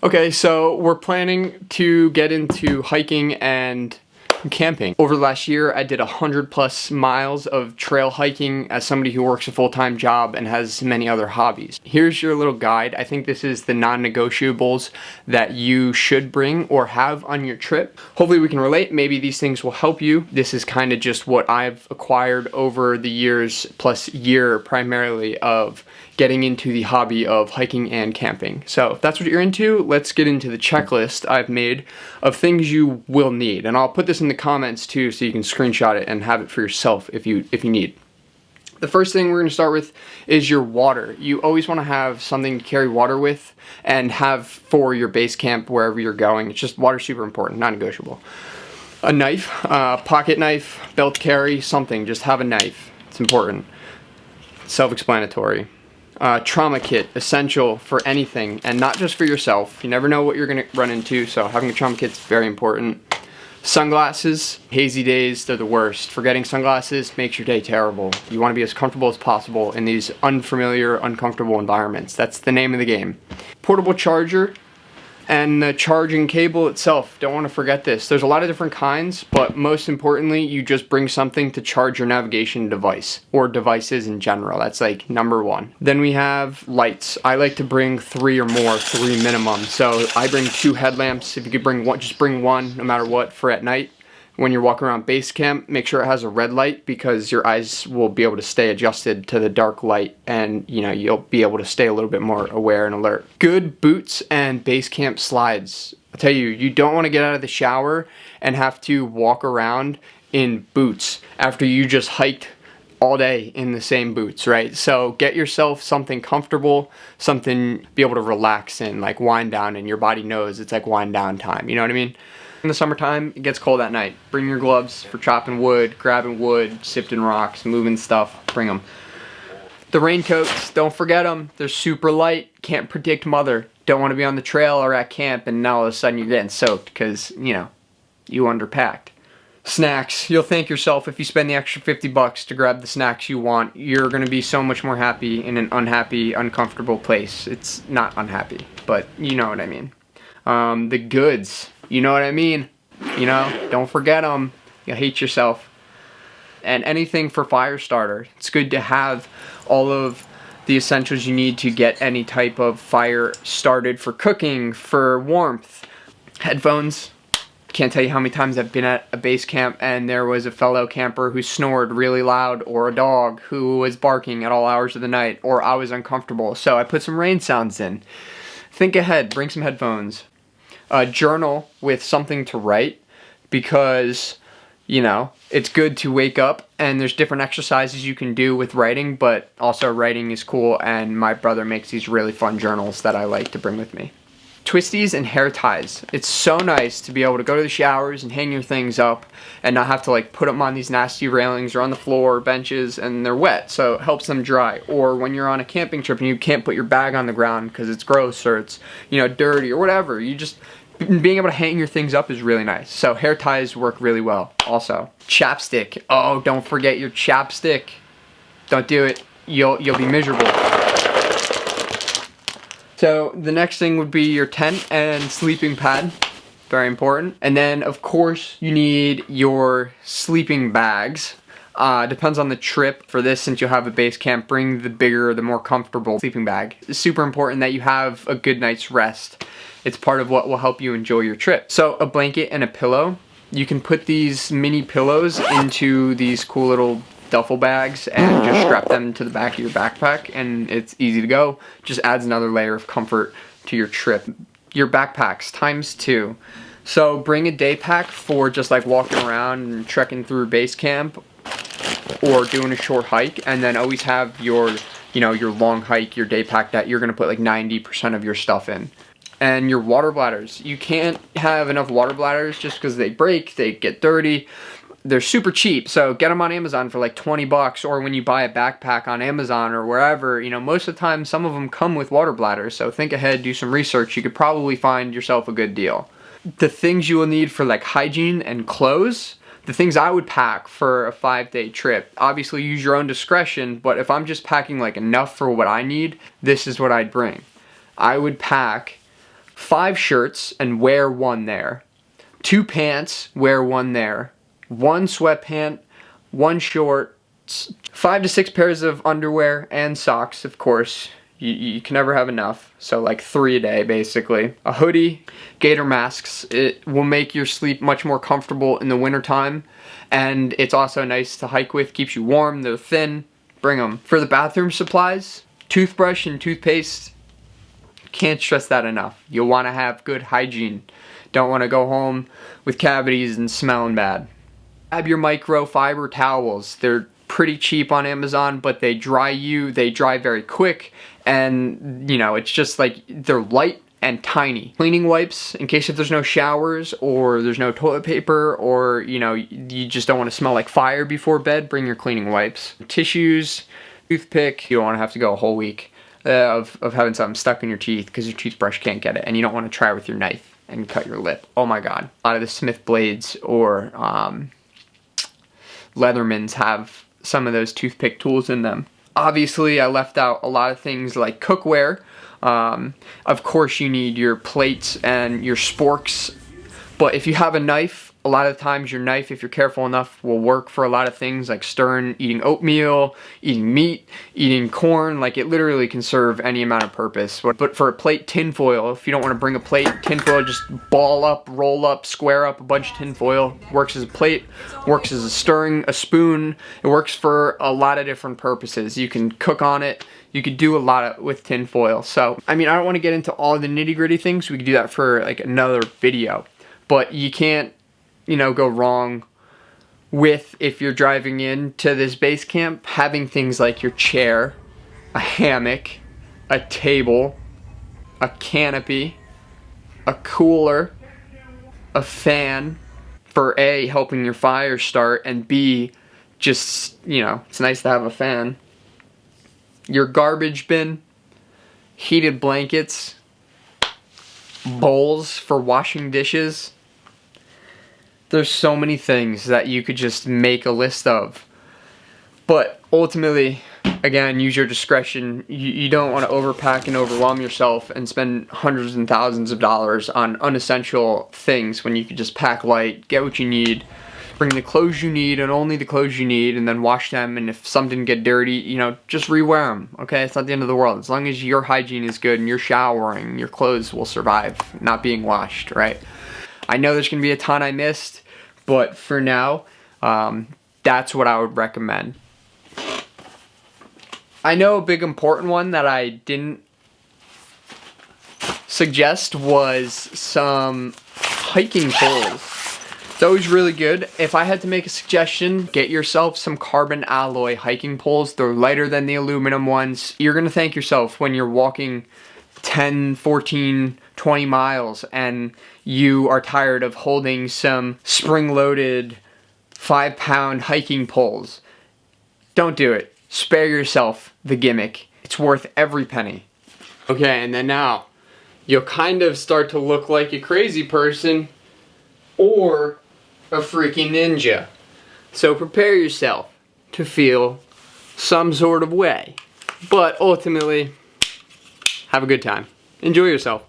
Okay, so we're planning to get into hiking and camping. Over the last year, I did 100+ miles of trail hiking as somebody who works a full-time job and has many other hobbies. Here's your little guide. I think this is the non-negotiables that you should bring or have on your trip. Hopefully we can relate. Maybe these things will help you. This is kind of just what I've acquired over the years plus year primarily of getting into the hobby of hiking and camping. So if that's what you're into, let's get into the checklist I've made of things you will need. And I'll put this in the comments too so you can screenshot it and have it for yourself if you need. The first thing we're going to start with is your water. You always want to have something to carry water with and have for your base camp wherever you're going. It's just water's super important, non-negotiable. A knife, pocket knife, belt carry, something. Just have a knife. It's important. Self-explanatory. Trauma kit, essential for anything, and not just for yourself. You never know what you're going to run into, so having a trauma kit is very important. Sunglasses, hazy days, they're the worst. Forgetting sunglasses makes your day terrible. You want to be as comfortable as possible in these unfamiliar, uncomfortable environments. That's the name of the game. Portable charger and the charging cable itself. Don't want to forget this. There's a lot of different kinds, but most importantly, you just bring something to charge your navigation device or devices in general. That's like number one. Then we have lights. I like to bring 3 or more, 3 minimum. So I bring 2 headlamps. If you could bring one, just bring one no matter what for at night. When you're walking around base camp, make sure it has a red light because your eyes will be able to stay adjusted to the dark light and you'll be able to stay a little bit more aware and alert. Good boots and base camp slides. I'll tell you, you don't want to get out of the shower and have to walk around in boots after you just hiked all day in the same boots, right? So get yourself something comfortable, something be able to relax in, like wind down, and your body knows it's like wind down time, you know what I mean? In the summertime, it gets cold at night. Bring your gloves for chopping wood, grabbing wood, sifting rocks, moving stuff, bring them. The raincoats, don't forget them. They're super light, can't predict mother. Don't want to be on the trail or at camp and now all of a sudden you're getting soaked because, you underpacked. Snacks, you'll thank yourself if you spend the extra $50 to grab the snacks you want. You're going to be so much more happy in an unhappy, uncomfortable place. It's not unhappy, but you know what I mean. The goods. You know what I mean? Don't forget them. You'll hate yourself. And anything for fire starter. It's good to have all of the essentials you need to get any type of fire started for cooking, for warmth. Headphones. Can't tell you how many times I've been at a base camp and there was a fellow camper who snored really loud, or a dog who was barking at all hours of the night, or I was uncomfortable. So I put some rain sounds in. Think ahead. Bring some headphones. A journal with something to write because, it's good to wake up and there's different exercises you can do with writing, but also writing is cool and my brother makes these really fun journals that I like to bring with me. Twisties and hair ties. It's so nice to be able to go to the showers and hang your things up and not have to put them on these nasty railings or on the floor or benches and they're wet, so it helps them dry. Or when you're on a camping trip and you can't put your bag on the ground because it's gross or it's dirty or whatever, being able to hang your things up is really nice. So hair ties work really well. Also, chapstick. Oh, don't forget your chapstick. Don't do it. You'll be miserable. So the next thing would be your tent and sleeping pad. Very important. And then, of course, you need your sleeping bags. Depends on the trip. For this, since you'll have a base camp, bring the bigger, the more comfortable sleeping bag. It's super important that you have a good night's rest. It's part of what will help you enjoy your trip. So a blanket and a pillow. You can put these mini pillows into these cool little duffel bags and just strap them to the back of your backpack and it's easy to go. Just adds another layer of comfort to your trip. Your backpacks *2. So bring a day pack for just walking around and trekking through base camp or doing a short hike, and then always have your long hike, your day pack that you're gonna put 90% of your stuff in. And your water bladders. You can't have enough water bladders just because they break, they get dirty. They're super cheap, so get them on Amazon for $20, or when you buy a backpack on Amazon or wherever, most of the time some of them come with water bladders, so think ahead, do some research, you could probably find yourself a good deal. The things you will need for hygiene and clothes, the things I would pack for a 5-day trip, obviously use your own discretion, but if I'm just packing enough for what I need, this is what I'd bring. I would pack 5 shirts and wear 1 there. 2 pants, wear 1 there. 1 sweatpant, 1 shorts, 5 to 6 pairs of underwear and socks, of course. You can never have enough, so like 3 a day basically. A hoodie, gator masks. It will make your sleep much more comfortable in the wintertime, and it's also nice to hike with, keeps you warm, they're thin, bring them. For the bathroom supplies, toothbrush and toothpaste, can't stress that enough. You'll want to have good hygiene. Don't want to go home with cavities and smelling bad. Grab your microfiber towels. They're pretty cheap on Amazon, but they dry very quick, and you know, it's just like they're light and tiny. Cleaning wipes, in case if there's no showers or there's no toilet paper, or you know, you just don't want to smell like fire before bed, bring your cleaning wipes. Tissues, toothpick. You don't want to have to go a whole week of having something stuck in your teeth because your toothbrush can't get it, and you don't want to try with your knife and cut your lip. Oh my god. A lot of the Smith blades or Leathermans have some of those toothpick tools in them. Obviously, I left out a lot of things like cookware. Of course, you need your plates and your sporks, but if you have a knife, a lot of times your knife, if you're careful enough, will work for a lot of things like stirring, eating oatmeal, eating meat, eating corn. Like, it literally can serve any amount of purpose. But for a plate, tinfoil. If you don't want to bring a plate, tinfoil, just ball up, roll up, square up a bunch of tinfoil. Works as a plate, works as a stirring, a spoon. It works for a lot of different purposes. You can cook on it. You could do a lot with tinfoil. So, I mean, I don't want to get into all the nitty-gritty things. We could do that for like another video. But you can't, you know, go wrong with, if you're driving into this base camp, having things like your chair, a hammock, a table, a canopy, a cooler, a fan, for A, helping your fire start, and B, just, you know, it's nice to have a fan. Your garbage bin, heated blankets, bowls for washing dishes. There's so many things that you could just make a list of. But ultimately, again, use your discretion. You don't want to overpack and overwhelm yourself and spend hundreds and thousands of dollars on unessential things when you could just pack light, get what you need, bring the clothes you need and only the clothes you need, and then wash them, and if some didn't get dirty, you know, just rewear them, okay? It's not the end of the world. As long as your hygiene is good and you're showering, your clothes will survive not being washed, right? I know there's going to be a ton I missed, but for now, that's what I would recommend. I know a big important one that I didn't suggest was some hiking poles. It's always really good. If I had to make a suggestion, get yourself some carbon alloy hiking poles. They're lighter than the aluminum ones. You're going to thank yourself when you're walking 10, 14, 20 miles and you are tired of holding some spring-loaded 5-pound hiking poles. Don't do it. Spare yourself the gimmick. It's worth every penny. Okay, and then now, you'll kind of start to look like a crazy person or a freaking ninja. So prepare yourself to feel some sort of way. But ultimately, have a good time. Enjoy yourself.